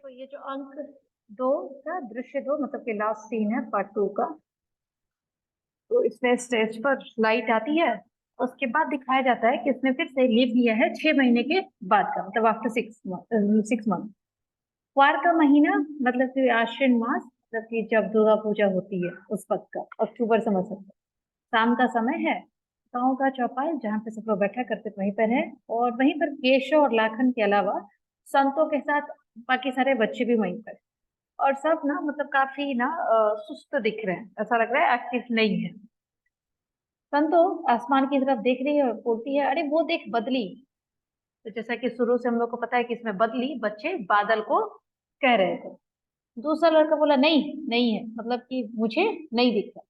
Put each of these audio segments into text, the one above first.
देखो ये जो अंक 2 का दृश्य 2 मतलब कि लास्ट सीन है पार्ट 2 का। तो इसमें स्टेज पर लाइट आती है। उसके बाद दिखाया जाता है कि इसने फिर से लीव लिया है 6 महीने के बाद का, मतलब आफ्टर 6 मंथ। क्वार का महीना मतलब कि आश्विन मास, मतलब कि जब दुर्गा पूजा होती है उस वक्त का, अक्टूबर समझ सकते हैं। शाम का समय है। गांव का चौपाल जहाँ पे सब लोग बैठा करते थे, वहीं पर है। और वहीं पर केशव और लाखन के अलावा संतों के साथ बाकी सारे बच्चे भी वहीं पर। और सब ना मतलब काफी ना सुस्त दिख रहे हैं, ऐसा लग रहा है एक्टिव नहीं है। संतो आसमान की तरफ देख रही है और बोलती है, अरे वो देख बदली। तो जैसा कि शुरू से हम लोग को पता है कि इसमें बदली बच्चे बादल को कह रहे थे। दूसरा लड़का बोला, नहीं नहीं है, मतलब कि मुझे नहीं दिख रहा।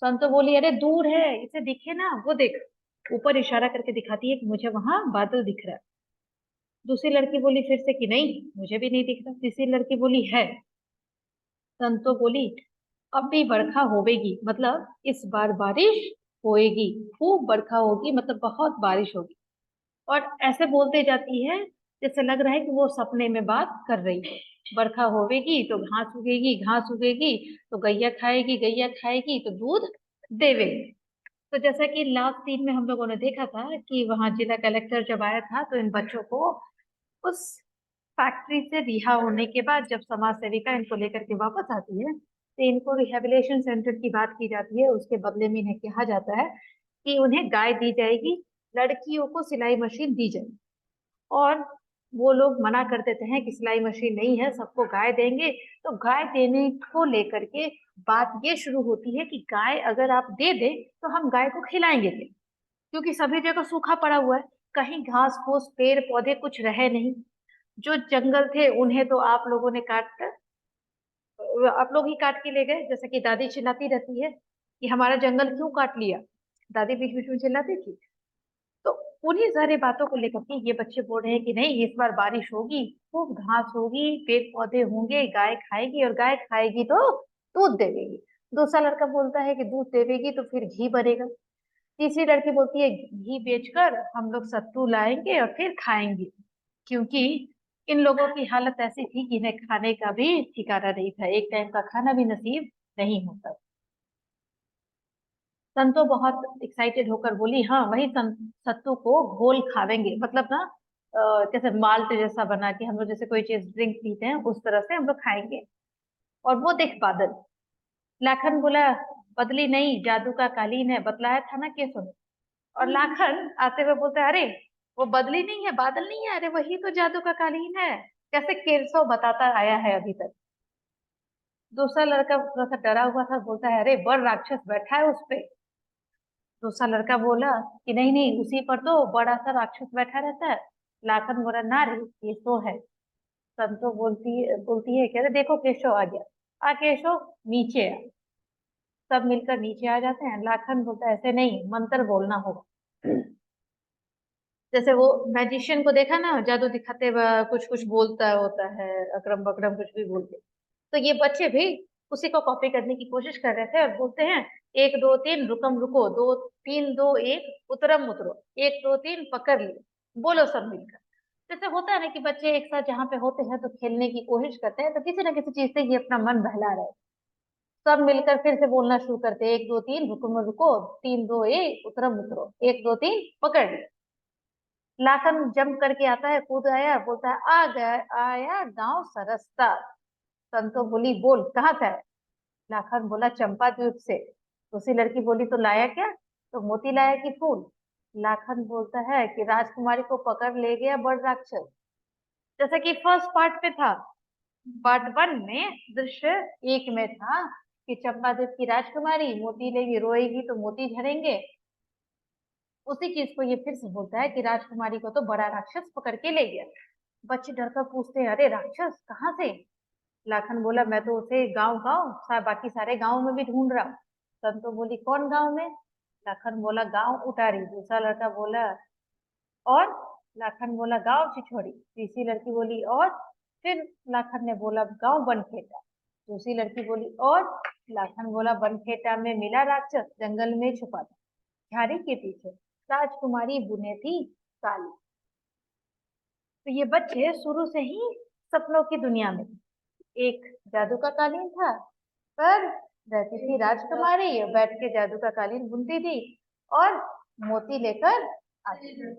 संतो बोली, अरे दूर है, इसे दिखे ना, वो देख। ऊपर इशारा करके दिखाती है कि मुझे वहां बादल दिख रहा है। दूसरी लड़की बोली फिर से कि नहीं, मुझे भी नहीं दिख रहा। तीसरी लड़की बोली है। संतो बोली, अब भी बरखा होवेगी, मतलब इस बार बारिश होएगी, खूब बरखा होगी, मतलब बहुत बारिश होगी। और ऐसे बोलते जाती है जैसे लग रहा है कि वो सपने में बात कर रही है। बरखा होवेगी तो घास उगेगी, घास उगेगी तो गैया खाएगी, गैया खाएगी तो दूध देवेगी। तो जैसा कि लास्ट सीन में हम लोगों ने देखा था कि वहां जिला कलेक्टर जब आया था तो इन बच्चों को उस फैक्ट्री से रिहा होने के बाद जब समाज सेविका इनको लेकर के वापस आती है तो इनको रिहेबिलिटेशन सेंटर की बात की जाती है। उसके बदले में इन्हें कहा जाता है कि उन्हें गाय दी जाएगी, लड़कियों को सिलाई मशीन दी जाएगी। और वो लोग मना कर देते हैं कि सिलाई मशीन नहीं है, सबको गाय देंगे। तो गाय देने को लेकर के बात ये शुरू होती है कि गाय अगर आप दे दे तो हम गाय को खिलाएंगे क्या? क्योंकि सभी जगह सूखा पड़ा हुआ है, कहीं घास फूस पेड़ पौधे कुछ रहे नहीं। जो जंगल थे उन्हें तो आप लोगों ने काट कर, आप लोग ही काट के ले गए। जैसे कि दादी चिल्लाती रहती है कि हमारा जंगल क्यों काट लिया, दादी बीच बीच में चिल्लाती थी। तो उन्हीं सारी बातों को लेकर के ये बच्चे बोल रहे हैं कि नहीं, इस बार बारिश होगी, खूब घास होगी, पेड़ पौधे होंगे, गाय खाएगी, और गाय खाएगी तो दूध देवेगी। दूसरा लड़का बोलता है कि दूध देवेगी तो फिर घी बनेगा। तीसरी लड़की बोलती है, घी बेचकर हम लोग सत्तू लाएंगे और फिर खाएंगे। क्योंकि इन लोगों की हालत ऐसी थी कि इन्हें खाने का भी ठिकाना नहीं था, एक टाइम का खाना भी नसीब नहीं होता। संतो बहुत एक्साइटेड होकर बोली, हाँ वही सत्तू को घोल खावेंगे, मतलब ना जैसे माल्ट जैसा बना के हम लोग जैसे कोई चीज ड्रिंक पीते हैं उस तरह से हम लोग खाएंगे। और वो देख बादल। लाखन बोला, बदली नहीं, जादू का कालीन है, बतलाया था ना के सुन। और लाखन आते हुए बोलता है, अरे वो बदली नहीं है, बादल नहीं है, अरे वही तो जादू का कालीन है। कैसे केरसो बताता आया है अभी तक। दूसरा लड़का थोड़ा सा डरा हुआ था, बोलता है, अरे बड़ राक्षस बैठा है उस पे। दूसरा लड़का बोला कि नहीं नहीं, उसी पर तो बड़ा सा राक्षस बैठा रहता है। लाखन बोला, ना रे, ये तो है। संतो बोलती बोलती है, कह रहे देखो केशव आ गया। आ केशव, नीचे आ। सब मिलकर नीचे आ जाते हैं। लाखन बोलता है, ऐसे नहीं, मंत्र बोलना होगा। जैसे वो मैजिशियन को देखा ना, जादू दिखाते हुए कुछ कुछ बोलता होता है, अकरम बकरम कुछ भी बोलते। तो ये बच्चे भी उसी को कॉपी करने की कोशिश कर रहे थे और बोलते हैं, 1 2 3 रुकम रुको, 2 3 2 1 उतरम उतरो, 1 2 3 पकड़ लिए। बोलो सब मिलकर। जैसे होता है ना कि बच्चे एक साथ जहाँ पे होते हैं तो खेलने की कोशिश करते हैं, तो किसी ना किसी चीज से ये अपना मन बहला रहे। सब मिलकर फिर से बोलना शुरू करते हैं, 1 2 3 रुकम रुको, 3 2 1 उतरम उतरो, 1 2 3 पकड़ लिए। लाखन जंप करके आता है, कूद आया, बोलता है, आ गया, आया गांव सरसता। संतो बोली, बोल कहाँ से आया? लाखन बोला, चंपा द्वीप से। दूसरी लड़की बोली, तो लाया क्या? तो मोती लाया कि फूल? लाखन बोलता है कि राजकुमारी को पकड़ ले गया बड़ राक्षस। जैसा कि फर्स्ट पार्ट पे था, पार्ट 1 में दृश्य 1 में था कि चंपा द्वीप की राजकुमारी मोती लेगी, रोएगी तो मोती झरेंगे। उसी चीज को ये फिर से बोलता है कि राजकुमारी को तो बड़ा राक्षस पकड़ के ले गया। बच्चे डरकर पूछते हैं, अरे राक्षस कहाँ से? लाखन बोला, मैं तो उसे गांव गांव बाकी सारे गांव में भी ढूंढ रहा हूँ। संतो बोली, कौन गांव में? लाखन बोला, गांव उटारी। दूसरा लड़का बोला, और? लाखन बोला, गांव छिछोड़ी। तीसरी लड़की बोली, और? फिर लाखन ने बोला, गांव बनखेटा। दूसरी लड़की बोली, और? लाखन बोला, बनखेटा में मिला राक्षस, जंगल में छुपा था, झाड़ी के पीछे राजकुमारी बुने थी काली। तो ये बच्चे शुरू से ही सपनों की दुनिया में एक जादू का कालीन था, पर रहती थी राजकुमारी, बैठ के जादू का कालीन बुनती थी और मोती लेकर आती थी।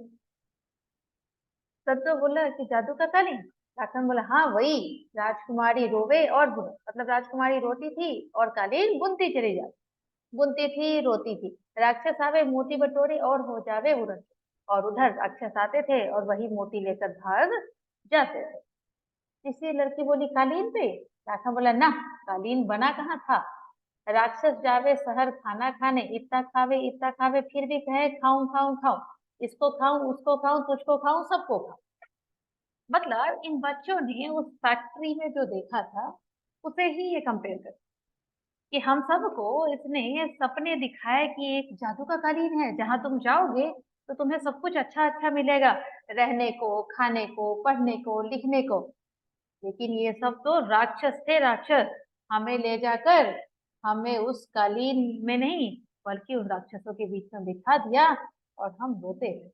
तब तो बोला कि जादू का कालीन। लाखन बोला हाँ वही, राजकुमारी रोवे और बुने, मतलब राजकुमारी रोती थी और कालीन बुनती चली जाती, बुनती थी रोती थी। राक्षस आवे मोती बटोरे और हो जावे उड़न, और उधर राक्षस आते थे और वही मोती लेकर भाग जाते थे। तीसरी लड़की बोली कालीन पे। राखा बोला ना, कालीन बना कहाँ था, राक्षस जावे शहर खाना खाने, इतना खावे फिर भी कहे खाऊं खाऊं खाऊं, इसको खाऊं उसको खाऊं तुझको खाऊं सबको खाऊं। मतलब इन बच्चों ने उस फैक्ट्री में जो देखा था उसे ही ये कंपेयर कर, कि हम सबको इसने सपने दिखाए कि एक जादू का कालीन है जहां तुम जाओगे तो तुम्हें सब कुछ अच्छा अच्छा मिलेगा, रहने को, खाने को, पढ़ने को, लिखने को। लेकिन ये सब तो राक्षस थे, राक्षस। हमें ले जाकर हमें उस कालीन में नहीं बल्कि उन राक्षसों के बीच में बिठा दिया और हम रोते थे।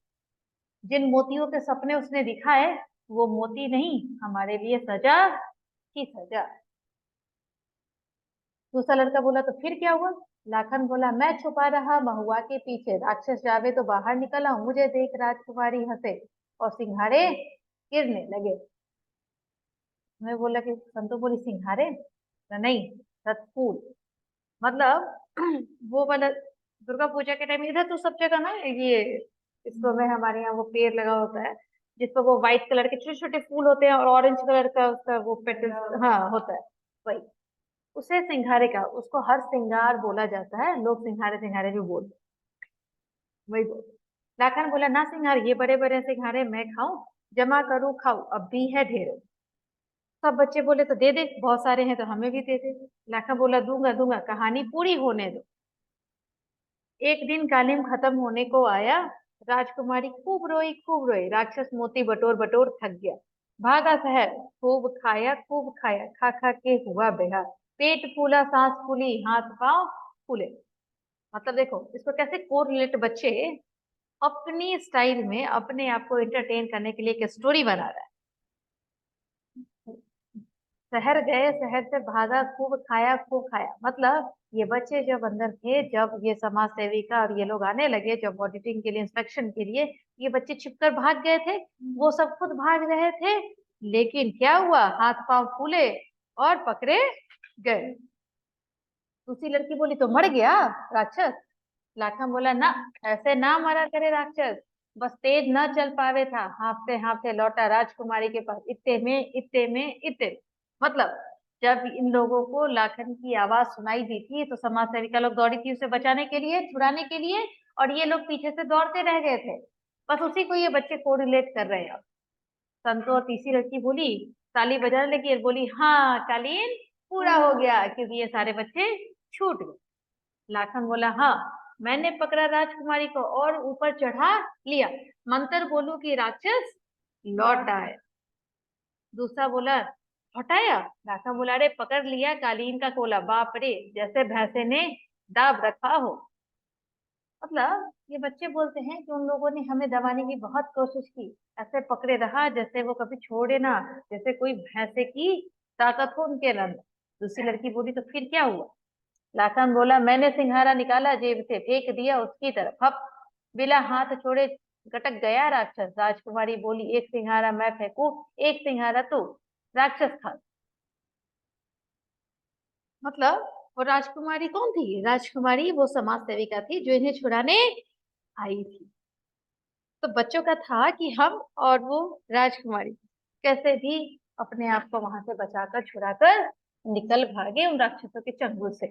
जिन मोतियों के सपने उसने दिखाए वो मोती नहीं, हमारे लिए सजा की सजा। दूसरा लड़का बोला तो फिर क्या हुआ। लाखन बोला मैं छुपा रहा महुआ के पीछे, राक्षस जावे तो बाहर निकल आऊं, मुझे देख राजकुमारी हंसे और सिंघाड़े गिरने लगे। मैं बोला कि संतो बोली सिंघारे नहीं, रतफूल। मतलब वो वाला दुर्गा पूजा के टाइम इधर तो सब जगह ना ये इस समय हमारे यहाँ वो पेड़ लगा होता है जिस पर वो व्हाइट कलर के छोटे छोटे फूल होते हैं और ऑरेंज कलर का उसका वो पेटल, हाँ होता है वही, उसे सिंघारे का, उसको हर सिंगार बोला जाता है, लोग सिंघारे सिंघारे भी बोलते हैं, वही बोल। लाखन बोला ना सिंघार, ये बड़े बड़े सिंघारे मैं खाऊं, जमा करूं खाऊं, अब भी है ढेरों। सब बच्चे बोले तो दे दे, बहुत सारे हैं तो हमें भी दे दे। लाखा बोला दूंगा दूंगा, कहानी पूरी होने दो। एक दिन कालीन खत्म होने को आया, राजकुमारी खूब रोई, राक्षस मोती बटोर बटोर थक गया, भागा शहर, खूब खाया, खा खा के हुआ बेहाल, पेट फूला सांस फूली हाथ पांव फूले। मतलब देखो इसको कैसे कोरिलेट बच्चे अपनी स्टाइल में अपने आप को एंटरटेन करने के लिए एक स्टोरी बना रहा है। शहर गए, शहर से भागा, खूब खाया, मतलब ये बच्चे जब अंदर थे, जब ये समाज सेविका और ये लोग आने लगे जब ऑडिटिंग के लिए, इंस्पेक्शन के लिए, ये बच्चे छिपकर भाग गए थे, वो सब खुद भाग रहे थे। लेकिन क्या हुआ, हाथ पांव फूले और पकड़े गए। दूसरी लड़की बोली तो मर गया राक्षस। लाखा बोला ना, ऐसे ना मरा करे राक्षस, बस तेज न चल पावे था, हाँफते हाँफते लौटा राजकुमारी के पास, इत्ते में। मतलब जब इन लोगों को लाखन की आवाज सुनाई दी थी तो समाज सेविका लोग दौड़ी थी उसे बचाने के लिए, छुड़ाने के लिए, और ये लोग पीछे से दौड़ते रह गए थे। बस उसी को ये बच्चे कोरिलेट कर रहे हैं। संतो और तीसरी लड़की बोली, ताली बजाने लगी और बोली हाँ कालीन पूरा हो गया क्योंकि ये सारे बच्चे छूट गए। लाखन बोला हाँ, मैंने पकड़ा राजकुमारी को और ऊपर चढ़ा लिया, मंत्र बोलूं कि राक्षस लौट आए। दूसरा बोला हटाया। लाखन बोला अरे पकड़ लिया कालीन का कोला, बाप रे जैसे भैंसे ने दाब रखा हो। मतलब ये बच्चे बोलते हैं कि उन लोगों ने हमें दबाने की बहुत कोशिश की, ऐसे पकड़े रहा जैसे वो कभी छोड़े ना, जैसे कोई भैंसे की ताकत हो उनके अंदर। दूसरी लड़की बोली तो फिर क्या हुआ। लाखन बोला मैंने सिंघारा निकाला जेब से, फेंक दिया उसकी तरफ, हप, बिना हाथ छोड़े गटक गया राक्षस। राजकुमारी बोली एक सिंघारा मैं फेंकू, एक सिंघारा तू, राक्षस खा। मतलब वो राजकुमारी कौन थी, राजकुमारी वो समाज सेविका थी जो इन्हें छुड़ाने आई थी। तो बच्चों का था कि हम और वो राजकुमारी कैसे भी अपने आप को वहां से बचाकर छुड़ाकर निकल भागे उन राक्षसों के चंगुल से।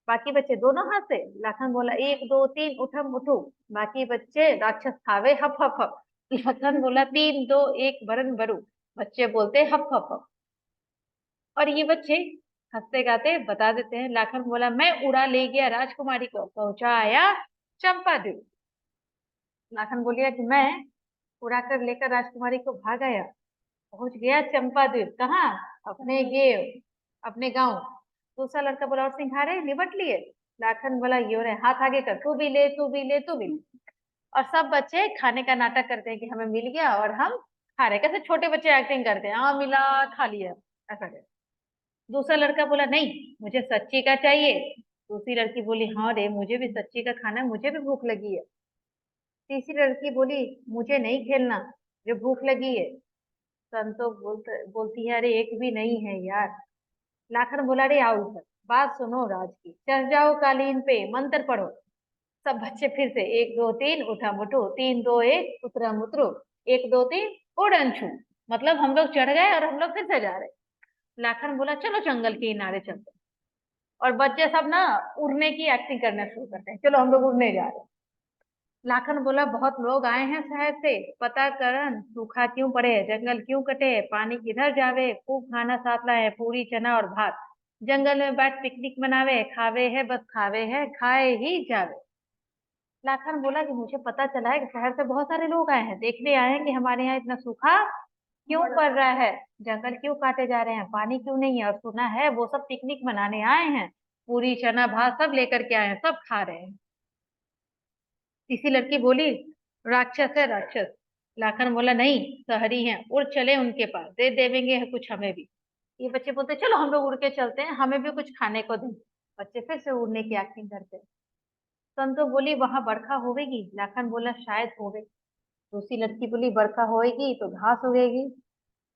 बाकी बच्चे दोनों हाथ से। लाखन बोला एक दो तीन उठम उठू, बाकी बच्चे राक्षस खावे हफ हफ हफ। लाखन बोला तीन दो एक बरन बरू, बच्चे बोलते हफ हफ हफ। और ये बच्चे हंसते गाते बता देते हैं। लाखन बोला मैं उड़ा ले गया राजकुमारी को, पहुंचाया चंपा द्वीप। लाखन बोलिया कि मैं उड़ा कर लेकर राजकुमारी को भाग आया, पहुंच गया चंपा द्वीप, कहाँ, अपने गेव, अपने गांव। दूसरा लड़का बोला और सिंघारे निबट लिए। लाखन बोला यो रे हाथ आगे कर, तू भी ले तू भी ले तू भी ले। और सब बच्चे खाने का नाटक करते हैं कि हमें मिल गया और हम खा रहे, कैसे छोटे बच्चे एक्टिंग करते हैं, हाँ मिला खा लिया ऐसा कर। दूसरा लड़का बोला नहीं मुझे सच्ची का चाहिए। दूसरी लड़की बोली हाँ रे मुझे भी सच्ची का खाना है, मुझे भी भूख लगी है। तीसरी लड़की बोली मुझे नहीं खेलना, जो भूख लगी है। संतोष बोलती है अरे एक भी नहीं है यार। लाखन बोला अरे आओ इधर, बात सुनो राज की, चढ़ जाओ कालीन पे मंत्र पढ़ो। सब बच्चे फिर से 1 2 3 उठा मुठो, 3 2 1 उतरा मुतरो, 1 2 3 उड़न छू। मतलब हम लोग चढ़ गए और हम लोग फिर से जा रहे। लाखन बोला चलो जंगल के किनारे चलते हैं। और बच्चे सब ना उड़ने की एक्टिंग करना शुरू करते हैं, चलो हम लोग उड़ने जा रहे हैं। लाखन बोला बहुत लोग आए हैं शहर से, पता करन सूखा क्यों पड़े, जंगल क्यों कटे, पानी किधर जावे, खूब खाना साथ लाए पूरी चना और भात, जंगल में बैठ पिकनिक मनावे, खावे है बस खावे है खाए ही जावे। लाखन बोला कि मुझे पता चला है कि शहर से बहुत सारे लोग आए हैं, देखने आए हैं कि हमारे यहाँ इतना सूखा क्यों पड़ रहा है, जंगल क्यों काटे जा रहे हैं, पानी क्यों नहीं है, और सुना है वो सब पिकनिक मनाने आए हैं, पूरी चना भात सब लेकर के आए हैं, सब खा रहे हैं। तीसरी लड़की बोली राक्षस है राक्षस। लाखन बोला नहीं शहरी हैं, उड़ चले उनके पास, दे देवेंगे कुछ हमें भी। ये बच्चे बोलते चलो हम लोग उड़ के चलते हैं, हमें भी कुछ खाने को दें। बच्चे फिर से उड़ने की एक्टिंग करते हैं। संतो बोली वहां बरखा होगी। लाखन बोला शायद होवे। दूसरी लड़की बोली बरखा होएगी तो घास उगेगी।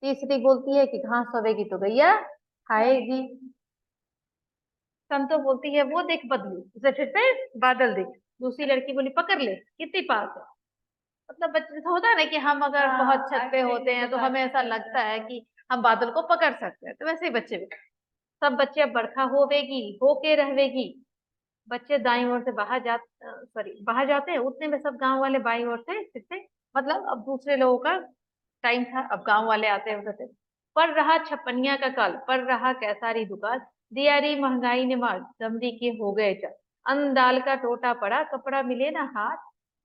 तीसरी बोलती है कि घास होवेगी तो गैया खाएगी। संतो बोलती है वो देख बदलू, उसे फिर से बादल देख। दूसरी लड़की बोली पकड़ ले कितनी पास है। मतलब बच्चे से होता है ना कि हम अगर बहुत छत पे होते हैं तो हमें ऐसा लगता है कि हम बादल को पकड़ सकते हैं, तो वैसे ही बच्चे भी। सब बच्चे अब बरखा होवेगी होके रहेगी। बच्चे दाईं ओर से बाहर जाते हैं, उतने में सब गांव वाले बाईं ओर से फिर से, मतलब अब दूसरे लोगों का टाइम था, अब गांव वाले आते हैं उधर से। पड़ रहा छपनिया का काल, पड़ रहा कैसारी दुकान, दियारी महंगाई ने मार, दमदी के हो गए चल, अन्न दाल का टोटा पड़ा, कपड़ा मिले ना हाथ,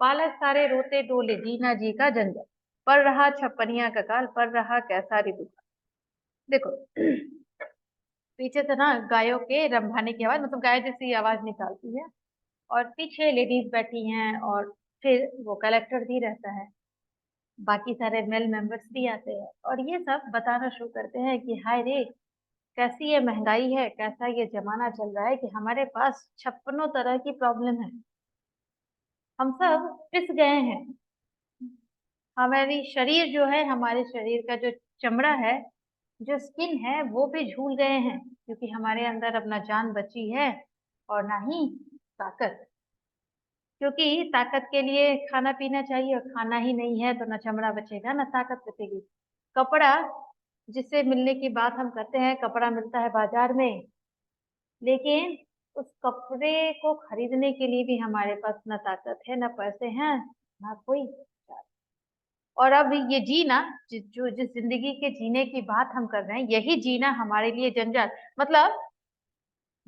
बालक सारे रोते डोले, जीना जी का जंजल, पड़ रहा छपनिया का काल, पड़ रहा कैसारी दुकान। देखो पीछे से ना गायों के रंभाने की आवाज, मतलब गाय जैसी आवाज निकालती है, और पीछे लेडीज बैठी हैं, और फिर वो कलेक्टर भी रहता है, बाकी सारे मेल मेंबर्स भी आते हैं, और ये सब बताना शुरू करते हैं कि हाय रे कैसी ये महंगाई है, कैसा ये जमाना चल रहा है कि हमारे पास 56 तरह की प्रॉब्लम है, हम सब पिस गए हैं। हमारी शरीर जो है, हमारे शरीर का जो चमड़ा है, जो स्किन है, वो भी झूल गए हैं, क्योंकि हमारे अंदर अब ना जान बची है और ना ही ताकत। क्योंकि ताकत के लिए खाना पीना चाहिए, और खाना ही नहीं है तो ना चमड़ा बचेगा ना ताकत बचेगी। कपड़ा जिससे मिलने की बात हम करते हैं, कपड़ा मिलता है बाजार में, लेकिन उस कपड़े को खरीदने के लिए भी हमारे पास ना ताकत है, ना पैसे हैं, ना कोई। और अब ये जीना, जिस जिंदगी के जीने की बात हम कर रहे हैं, यही जीना हमारे लिए जंजाल, मतलब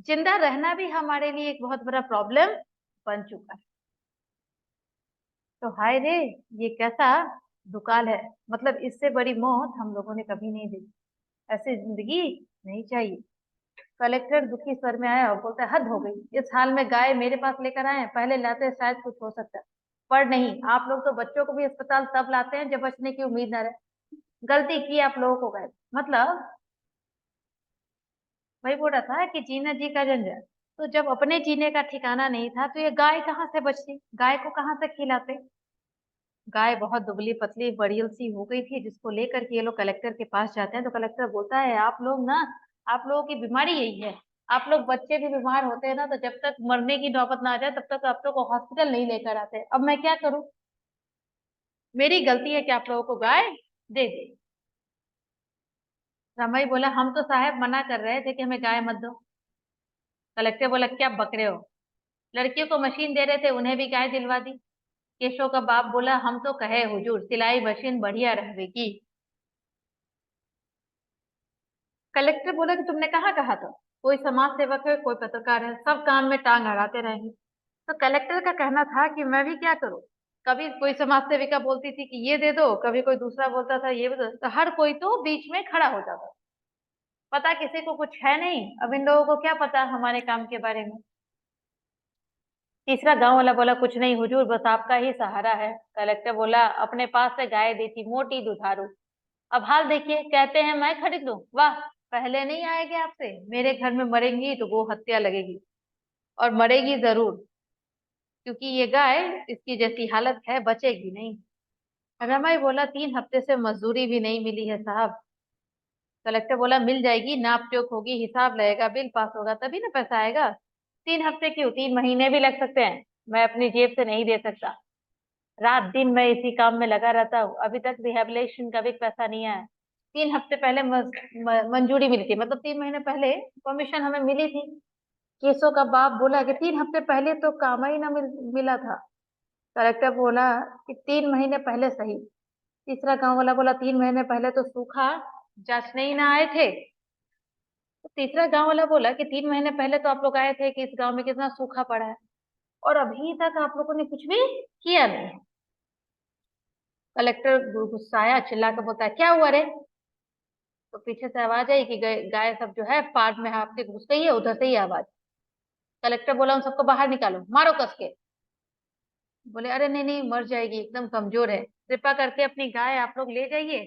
जिंदा रहना भी हमारे लिए एक बहुत बड़ा प्रॉब्लम बन चुका है। तो हाय रे ये कैसा दुकाल है, मतलब इससे बड़ी मौत हम लोगों ने कभी नहीं देखी, ऐसी जिंदगी नहीं चाहिए। कलेक्टर दुखी स्वर में आया और बोलता है हद हो गई, इस हाल में गाय मेरे पास लेकर आए, पहले लाते शायद कुछ हो सकता है, पर नहीं, आप लोग तो बच्चों को भी अस्पताल तब लाते हैं जब बचने की उम्मीद न रहे, गलती की आप लोगों को गए। मतलब वही बोल रहा था कि जीना जी का जंजाल, तो जब अपने जीने का ठिकाना नहीं था तो ये गाय कहाँ से बचती, गाय को कहाँ से खिलाते। गाय बहुत दुबली पतली बड़ियल सी हो गई थी, जिसको लेकर के ये लोग कलेक्टर के पास जाते हैं, तो कलेक्टर बोलता है आप लोग ना, आप लोगों की बीमारी यही है, आप लोग बच्चे भी बीमार होते हैं ना, तो जब तक मरने की नौबत ना आ जाए तब तक आप लोग को हॉस्पिटल नहीं लेकर आते, अब मैं क्या करूं, मेरी गलती है कि आप लोगों को गाय दे दी। रमाई बोला हम तो साहब मना कर रहे थे कि हमें गाय मत दो। कलेक्टर बोला क्या बक रहे हो, लड़कियों को मशीन दे रहे थे उन्हें भी गाय दिलवा दी। केशव का बाप बोला हम तो कहे हुजूर सिलाई मशीन बढ़िया रहेगी। कलेक्टर बोला कि तुमने कहाँ कहा था, कोई समाज सेवक है कोई पत्रकार है, सब काम में टांग अड़ाते रहेंगे। तो कलेक्टर का कहना था कि मैं भी क्या करूं, कभी कोई समाज सेविका बोलती थी कि ये दे दो, कभी कोई दूसरा बोलता था ये दे दो, तो हर कोई तो बीच में खड़ा हो जाता। पता किसी को कुछ है नहीं, अब इन लोगों को क्या पता हमारे काम के बारे में। तीसरा गांव वाला बोला कुछ नहीं हुजूर, बस आपका ही सहारा है। कलेक्टर बोला अपने पास से गाय दी थी, मोटी दुधारू। अब हाल देखिए, कहते हैं मैं खरीद लूं। वाह, पहले नहीं आएंगे आपसे? मेरे घर में मरेंगी तो गो हत्या लगेगी, और मरेगी जरूर, क्योंकि ये गाय इसकी जैसी हालत है, बचेगी नहीं। रमाई बोला 3 हफ्ते से मजदूरी भी नहीं मिली है साहब। कलेक्टर बोला मिल जाएगी, नाप जोख होगी, हिसाब लगेगा, बिल पास होगा, तभी ना पैसा आएगा। 3 हफ्ते क्यों, 3 महीने भी लग सकते हैं, मैं अपनी जेब से नहीं दे सकता। रात दिन मैं इसी काम में लगा रहता हूँ, अभी तक रिहेबिलिटेशन का भी पैसा नहीं आया। 3 हफ्ते पहले मंजूरी मिली थी, मतलब 3 महीने पहले परमिशन हमें मिली थी। केसो का बाप बोला कि 3 हफ्ते पहले तो काम ही ना मिला था। कलेक्टर बोला कि 3 महीने पहले सही। तीसरा गांव वाला बोला 3 महीने पहले तो सूखा जांचने ही ना आए थे। तो तीसरा गांव वाला बोला कि 3 महीने पहले तो आप लोग आए थे कि इस गांव में कितना सूखा पड़ा है, और अभी तक आप लोगों ने कुछ भी किया नहीं। कलेक्टर गुस्साया, चिल्ला कर बोलता है क्या हुआ रे? तो पीछे से आवाज आई कि गाय सब जो है पार्क में आपके घुस गई है, उधर से ही आवाज। कलेक्टर बोला उन सबको बाहर निकालो, मारो कस के। बोले अरे नहीं नहीं, मर जाएगी, एकदम कमजोर है, कृपा करके अपनी गाय आप लोग ले जाइए,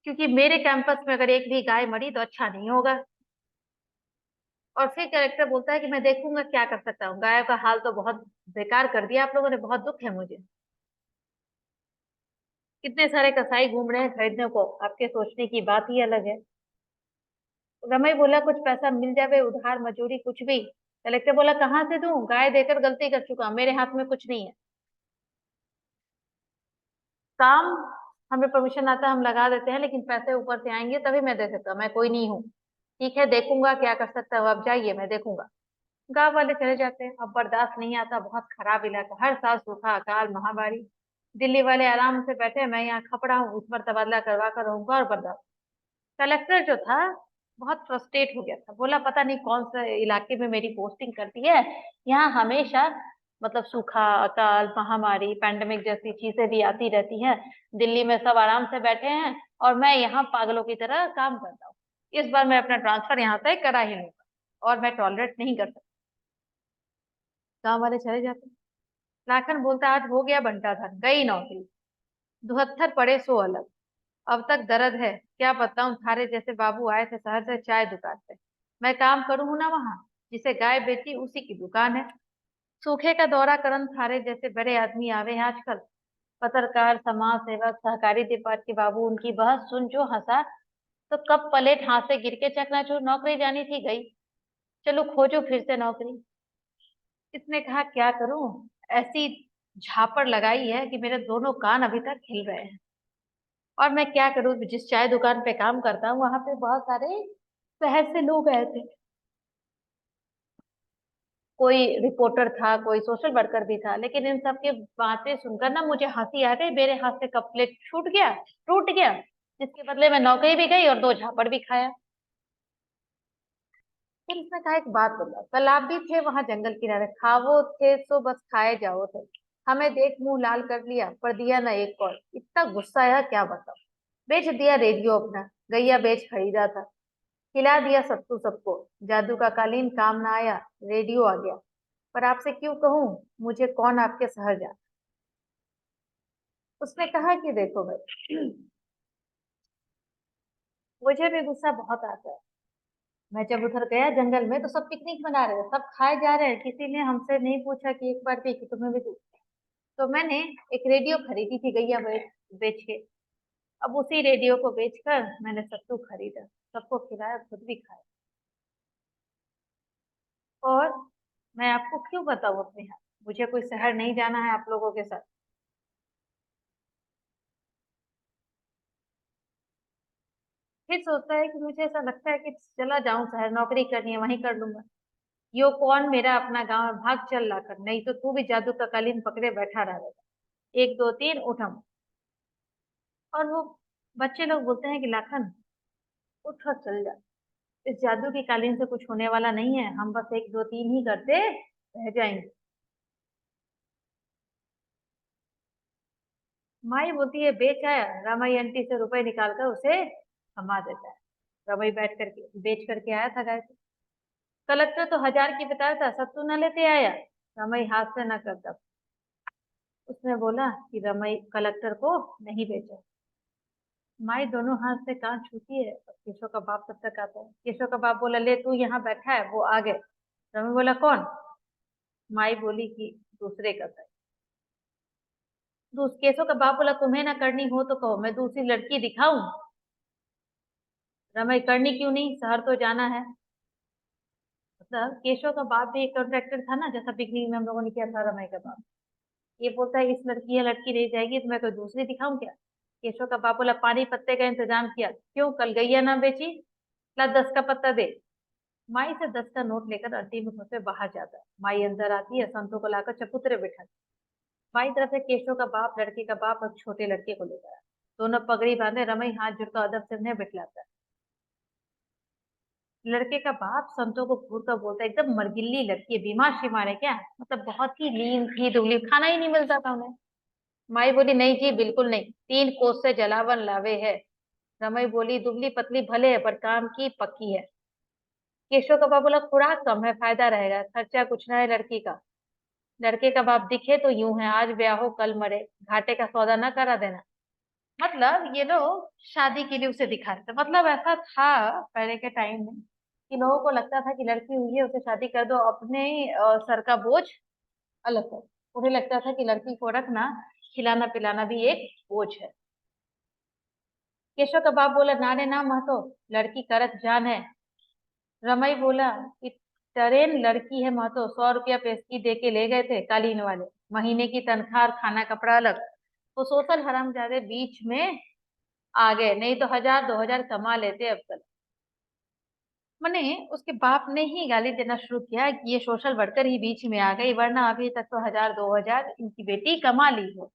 क्योंकि मेरे कैंपस में अगर एक भी गाय मरी तो अच्छा नहीं होगा। और फिर कलेक्टर बोलता है कि मैं देखूंगा क्या कर सकता हूँ, गायों का हाल तो बहुत बेकार कर दिया आप लोगों ने, बहुत दुख है मुझे। कितने सारे कसाई घूम रहे हैं खरीदने को, आपके सोचने की बात ही अलग है। रमई बोला कुछ पैसा मिल जावे, उधार मजूरी कुछ भी। कलेक्टर बोला कहाँ से दूं, गाय देकर गलती कर चुका, मेरे हाथ में कुछ नहीं है। काम हमें परमिशन आता है, हम लगा देते हैं, लेकिन पैसे ऊपर से आएंगे तभी मैं दे सकता, मैं कोई नहीं हूँ। ठीक है, देखूंगा क्या कर सकता हूँ, आप जाइए, मैं देखूंगा। गांव वाले चले जाते हैं। अब बर्दाश्त नहीं आता, बहुत खराब इलाका, हर साल सूखा, अकाल, महामारी। दिल्ली वाले आराम से बैठे हैं, मैं यहाँ खपड़ा हूँ, उस पर तबादला करवा कर रहूंगा और बर्दाश्त। कलेक्टर जो था बहुत फ्रस्ट्रेट हो गया था, बोला पता नहीं कौन से इलाके में मेरी पोस्टिंग करती है, यहाँ हमेशा मतलब सूखा, अकाल, महामारी, पैंडेमिक जैसी चीजें भी आती रहती हैं। दिल्ली में सब आराम से बैठे हैं और मैं यहाँ पागलों की तरह काम करता हूँ। इस बार मैं अपना ट्रांसफर यहाँ से करा ही लूंगा, और मैं टॉलरेट नहीं कर सकता। गाँव वाले चले जाते हैं। लाखन बोलता आज हो गया बंटा धन, गई नौकरी, 72 पड़े सो अलग। अब तक दर्द है, क्या बताऊं, थारे जैसे बाबू आए थे शहर से चाय दुकान पे, मैं काम करूं हूं ना वहां, जिसे गाय बेची उसी की दुकान है। सूखे का दौरा करन थारे जैसे बड़े आदमी आवे हैं आजकल, पत्रकार, समाज सेवक, सहकारी डिपार्ट के बाबू, उनकी बहस सुन जो हंसा, तो कब प्लेट हाथ से गिर के चकनाचूर, नौकरी जानी थी गई, चलो खोजो फिर से नौकरी। इसने कहा क्या करूं, ऐसी झापड़ लगाई है कि मेरे दोनों कान अभी तक हिल रहे हैं। और मैं क्या करूं, जिस चाय दुकान पे काम करता हूँ वहां पे बहुत सारे शहर से लोग आए थे, कोई रिपोर्टर था, कोई सोशल वर्कर भी था, लेकिन इन सब की बातें सुनकर ना मुझे हंसी आ गई, मेरे हाथ से कप प्लेट छूट गया, टूट गया, जिसके बदले में नौकरी भी गई और 2 झापड़ भी खाया। फिर उसने कहा एक बात बताओ, तालाब भी थे वहां जंगल किनारे, खावो थे तो बस खाए जाओ थे, हमें देख मुंह लाल कर लिया, पर दिया ना एक कौड़, इतना गुस्सा आया क्या बताओ। बेच दिया रेडियो अपना, गैया बेच खरीदा था, खिला दिया सत्तू सबको, जादू का कालीन काम ना आया, रेडियो आ गया, पर आपसे क्यों कहूँ, मुझे कौन आपके शहर जा। उसने कहा कि देखो भाई, मुझे भी गुस्सा बहुत आता है। मैं जब उधर गया जंगल में तो सब पिकनिक मना रहे हैं, सब खाए जा रहे हैं, किसी ने हमसे नहीं पूछा कि एक बार भी कि तुम्हें भी दूं। तो मैंने एक रेडियो खरीदी थी गैया बेच के। अब उसी रेडियो को बेचकर मैंने सत्तू खरीदा, सबको खिलाया, खुद भी खाया। और मैं आपको क्यों बताऊं अपने यहाँ, मुझे कोई शहर नहीं जाना है आप लोगों के साथ। फिर सोचता है कि मुझे ऐसा लगता है कि चला जाऊं शहर, नौकरी करनी है वहीं कर लूंगा। यो कौन मेरा अपना गांव है, भाग चल ला कर, नहीं तो तू भी जादू का कालीन पकड़े बैठा रहेगा। 1 2 3 उठम। और वो बच्चे लोग बोलते हैं कि लाखन उठ और चल जा, इस जादू की कालीन से कुछ होने वाला नहीं है, हम बस 1 2 3 ही करते रह जाएंगे। माई बोलती है बेच आया, रामाई आंटी से रुपए निकाल कर उसे थमा देता है। रमई बैठ करके बेच करके आया था गाय को। कलेक्टर तो 1000 की बताया था, सत्तू न लेते आया। रमई हाथ से न कर दब। उसने बोला कि रमई कलेक्टर को नहीं भेजा। माई दोनों हाथ से कान छूती है और केशव का बाप तब तक आता है। केशव का बाप बोला, ले तू यहाँ बैठा है, वो आ गए। रमई बोला, कौन? माई बोली कि दूसरे का था। केशव का बाप बोला, तुम्हें ना करनी हो तो कहो, मैं दूसरी लड़की दिखाऊं? रमई, करनी क्यों नहीं, शहर तो जाना है। मतलब केशव का बाप भी एक कॉन्ट्रैक्टर था ना, जैसा पिकनिक में हम लोगों ने किया था। रमई का बाप ये बोलता है, इस लड़की या लड़की नहीं जाएगी तो मैं कोई दूसरी दिखाऊं क्या? केशव का बाप बोला, पानी पत्ते का इंतजाम किया, क्यों कल गैया ना बेची? ला 10 का पत्ता दे। माई से 10 का नोट लेकर आंटी में घुसे बाहर जाता है। माई अंदर आती है, संतों को लाकर चबूतरे बिठा। बाई तरफ से केशव का बाप, लड़के का बाप और छोटे लड़के को लेकर आया। दोनों पगड़ी बांधे, रमई हाथ जोड़कर अदब से उन्हें बिठलाता है। लड़के का बाप संतों को घूर कर बोलता है, एकदम मरगिल्ली लड़की है, बीमार शीमार है क्या? मतलब बहुत ही लीन थी, दुबली, खाना ही नहीं मिलता था उन्हें। माई बोली, नहीं जी बिल्कुल नहीं, 3 कोस से जलावन लावे है। रमई बोली, दुबली पतली भले है पर काम की पक्की है। केशव का बाप बोला, खुराक कम है, फायदा रहेगा, खर्चा कुछ ना है लड़की का। लड़के का बाप, दिखे तो यूं है, आज ब्याह हो कल मरे, घाटे का सौदा ना करा देना। मतलब ये लोग शादी के लिए उसे दिखा रहे थे। मतलब ऐसा था पहले के टाइम में कि लोगों को लगता था कि लड़की हुई है, उसे शादी कर दो, अपने सर का बोझ अलग कर। उन्हें लगता था कि लड़की को रखना, खिलाना पिलाना भी एक बोझ है। केशव का बाप बोला, ना रे ना महतो, लड़की करक जान है। रमई बोला कि ट्रेन लड़की है महतो, 100 रुपया पेशगी दे के ले गए थे कालीन वाले, महीने की तनख्वाह और खाना कपड़ा अलग। तो सोशल हरामजादे बीच में आ गए, नहीं तो 1000 2000 कमा लेते अब तक। मैंने उसके बाप ने ही गाली देना शुरू किया कि ये सोशल वर्कर ही बीच में आ गई, वरना अभी तक तो 1000 2000 इनकी बेटी कमा ली हो।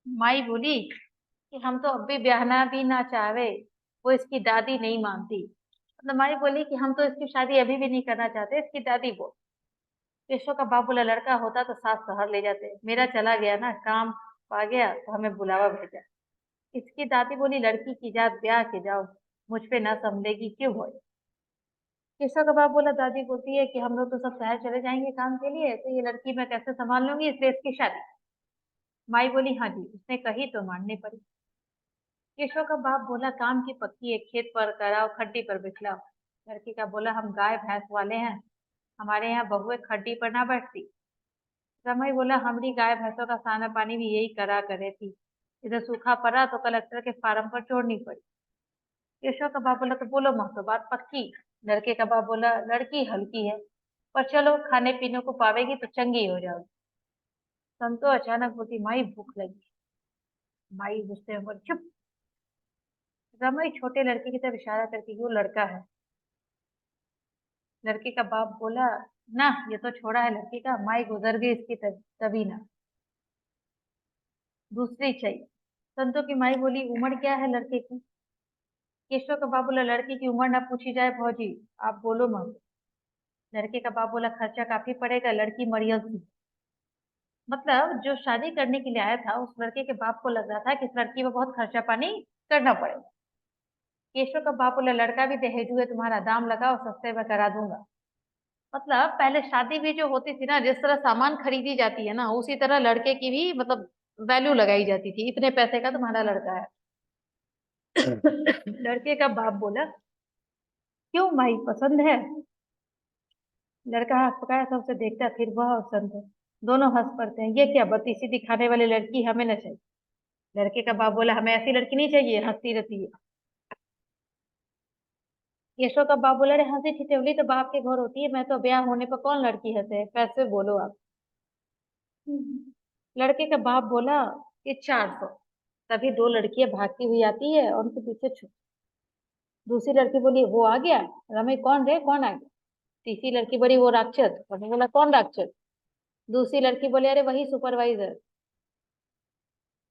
माई बोली कि हम तो अब भी ब्याहना भी ना चाहे, वो इसकी दादी नहीं मानती। मतलब माई बोली कि हम तो इसकी शादी अभी भी नहीं करना चाहते, इसकी दादी बोल। केशव का बाप बोला, लड़का होता तो सास शहर ले जाते, मेरा चला गया ना, काम पा गया तो हमें बुलावा भेजा। इसकी दादी बोली, लड़की की जात ब्याह के जाओ, मुझ पे ना संभलेगी क्यों हो। केशव का बाप बोला, दादी बोलती है कि हम लोग तो सब शहर चले जाएंगे काम के लिए, तो ये लड़की मैं कैसे संभाल लूंगी, इसलिए इसकी शादी। माई बोली, हाँ जी, उसने कही तो माननी पड़ी। केशव का बाप बोला, काम की पक्की है, खेत पर कराओ, खड्डी पर बिछलाओ। लड़की का बोला, हम गाय भैंस वाले हैं, हमारे यहाँ बहुएं खड्डी पर ना बैठती। रमई बोला, हमारी गाय भैंसों का साना पानी भी यही करा करे थी, इधर सूखा पड़ा तो कलेक्टर के फार्म पर छोड़नी पड़ी। केशव का बाप बोला, तो बोलो माँ, तो बात पक्की। लड़के का बाप बोला, लड़की हल्की है, पर चलो खाने पीने को पावेगी तो चंगी हो जाओगी। संतो अचानक बोलती, माई भूख लगी। माई गुस्से में बोली, चुप। रमई छोटे लड़के की तरफ इशारा करके कि वो लड़का है। लड़के का बाप बोला, ना ये तो छोड़ा है लड़की का, माई गुजर गई इसकी तभी ना, दूसरी चाहिए। संतो की माई बोली, उम्र क्या है लड़के की? केशव का बाप बोला, लड़की की उम्र ना पूछी जाए भौजी, आप बोलो मत। लड़के का बाप बोला, खर्चा काफी पड़ेगा, लड़की मरियल थी। मतलब जो शादी करने के लिए आया था, उस लड़के के बाप को लग रहा था कि इस लड़की में बहुत खर्चा पानी करना पड़ेगा। केशव का बाप बोला, लड़का भी दहेजू है, तुम्हारा दाम लगाओ, सस्ते में करा दूंगा। मतलब पहले शादी भी जो होती थी ना, जिस तरह सामान खरीदी जाती है ना, उसी तरह लड़के की भी मतलब वैल्यू लगाई जाती थी, इतने पैसे का तुम्हारा लड़का है। लड़के का बाप बोला, क्यों भाई, पसंद है? लड़का हाथ पकाया था, उसे देखता, फिर वह और संत दोनों हंस पड़ते हैं। ये क्या बत्तीसी दिखाने वाली लड़की हमें न चाहिए। लड़के का बाप बोला, हमें ऐसी लड़की नहीं चाहिए, हंसती रहती है। यशो का बाप बोला, अरे हंसी ठिठोली तो बाप के घर होती है, मैं तो ब्याह होने पर कौन लड़की हंसे, पैसे बोलो आप। लड़के का बाप बोला कि 400। तभी 2 लड़कियां भागती हुई आती है और उनके पीछे छुप। दूसरी लड़की बोली, वो आ गया। रमई, कौन रे, कौन आ गया? तीसरी लड़की बोली, वो राक्षस। और बोला, कौन राक्षस? दूसरी लड़की बोली, अरे वही सुपरवाइजर।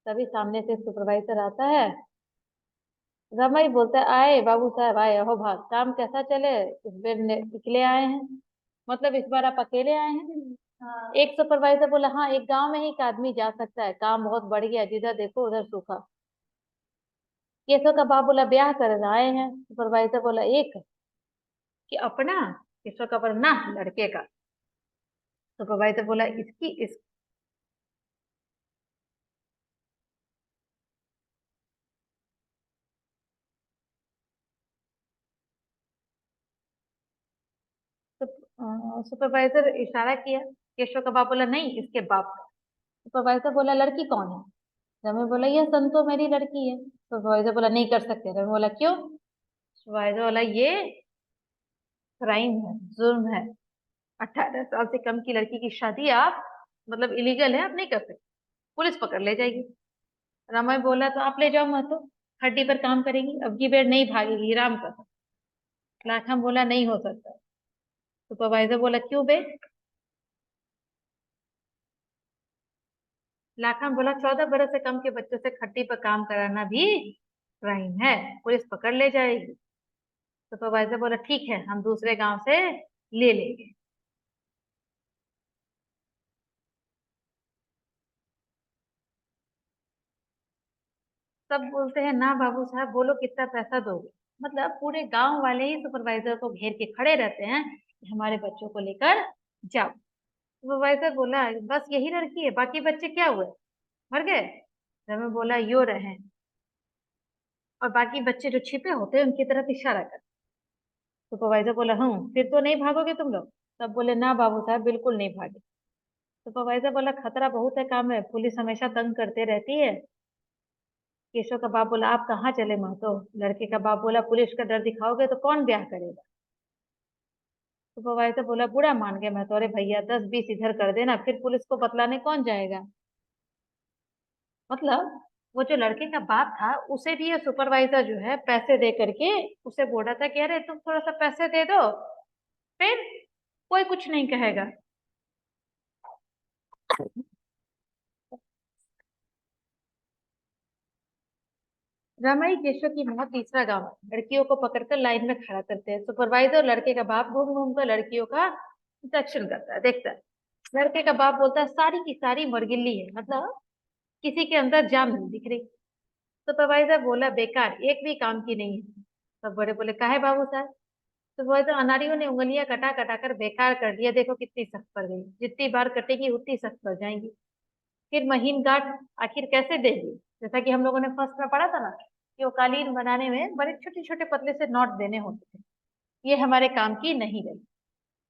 तभी सामने से सुपरवाइजर आता है। रमई बोलता है, आए बाबू साहब, आए हो भाग, काम कैसा चले? इस बार अकेले आए हैं? मतलब इस बार आप अकेले आए हैं? हाँ। एक सुपरवाइजर बोला, हाँ, एक गांव में ही एक आदमी जा सकता है, काम बहुत बढ़ गया, जिधर देखो उधर सूखा। केशव का बाप बोला, ब्याह कर आए हैं। सुपरवाइजर बोला, एक कि अपना? केशव का बोला, ना, लड़के का। सुपरवाइजर बोला इसकी इस सुपरवाइजर इशारा किया। केशव का बाप बोला नहीं, इसके बाप का। सुपरवाइजर बोला लड़की कौन है? रमेश बोला ये संतो मेरी लड़की है। सुपरवाइजर बोला नहीं कर सकते। रमेश बोला क्यों? सुपरवाइजर बोला ये क्राइम है, जुर्म है। 18 साल से कम की लड़की की शादी आप मतलब इलीगल है, आप नहीं कर सकते, पुलिस पकड़ ले जाएगी। रमेश बोला तो आप ले जाओ मत तो, हड्डी पर काम करेगी, अब की बेर नहीं भागेगी, राम का। लाखम बोला नहीं हो सकता। सुपरवाइजर बोला क्यों बे? लाखन बोला 14 बरस से कम के बच्चों से खट्टी पर काम कराना भी क्राइम है, पुलिस पकड़ ले जाएगी। सुपरवाइजर बोला ठीक है, हम दूसरे गांव से ले लेंगे। सब बोलते हैं ना बाबू साहब, बोलो कितना पैसा दोगे। मतलब पूरे गांव वाले ही सुपरवाइजर को घेर के खड़े रहते हैं कि हमारे बच्चों को लेकर जाओ। सुपरवाइजर बोला बस यही लड़की है, बाकी बच्चे क्या हुए, मर गए? रमेश बोला यो रहे, और बाकी बच्चे जो छिपे होते हैं उनकी तरफ इशारा कर। सुपरवाइजर बोला फिर तो नहीं भागोगे तुम लोग? सब बोले ना बाबू साहब, बिल्कुल नहीं भागे। सुपरवाइजर बोला खतरा बहुत है काम में, पुलिस हमेशा तंग करते रहती है। केशव का बाप बोला आप कहाँ चले महतो? लड़के का बाप बोला पुलिस का डर दिखाओगे तो कौन ब्याह करेगा? सुपरवाइजर बोला बुरा मान गए महतो, अरे भैया 10-20 इधर कर देना, फिर पुलिस को बतलाने कौन जाएगा? मतलब वो जो लड़के का बाप था उसे भी ये सुपरवाइजर जो है पैसे दे करके उसे बोला था कि अरे तुम थोड़ा सा पैसे दे दो, फिर कोई कुछ नहीं कहेगा। रमाई केशव की मौत तीसरा गांव है। लड़कियों को पकड़कर लाइन में खड़ा करते हैं। सुपरवाइजर लड़के का बाप घूम घूम कर लड़कियों का इंस्पेक्शन करता है, देखता है। लड़के का बाप बोलता है सारी की सारी मरगिल्ली है, मतलब किसी के अंदर जान नहीं दिख रही। सुपरवाइजर बोला बेकार, एक भी काम की नहीं है। सब बड़े बोले काहे बाबू साहब? सुपरवाइजर अनारियों ने उंगलियां कटा कटा कर बेकार कर दिया, देखो कितनी सख्त पड़ गई, जितनी बार कटेगी उतनी सख्त पड़ जाएंगी। फिर महीन गांठ आखिर कैसे देगी? जैसा कि हम लोगों ने फर्स्ट में पढ़ा था ना कि वो कालीन बनाने में बड़े छोटे छोटे पतले से नॉट देने होते थे, ये हमारे काम की नहीं रही।